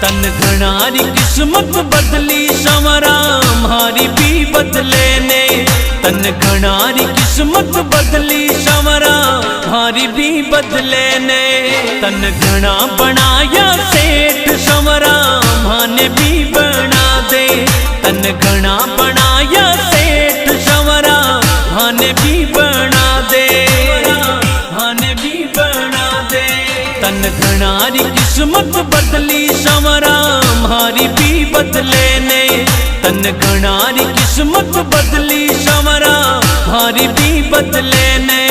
तन घणारी किस्मत बदली संवरा मारी भी बदले ने। तन घणारी किस्मत बदली संवरा मारी भी बदले ने। तन घना बनाया सेठ संवरा माने भी बना दे। तन घना बनाया सेठ संवरा माने भी बना दे। माने भी बना दे। तन घणारी किस्मत बदली संवरा मारी भी बदले ने। तन घणारी किस्मत बदली संवरा मारी भी बदले ने।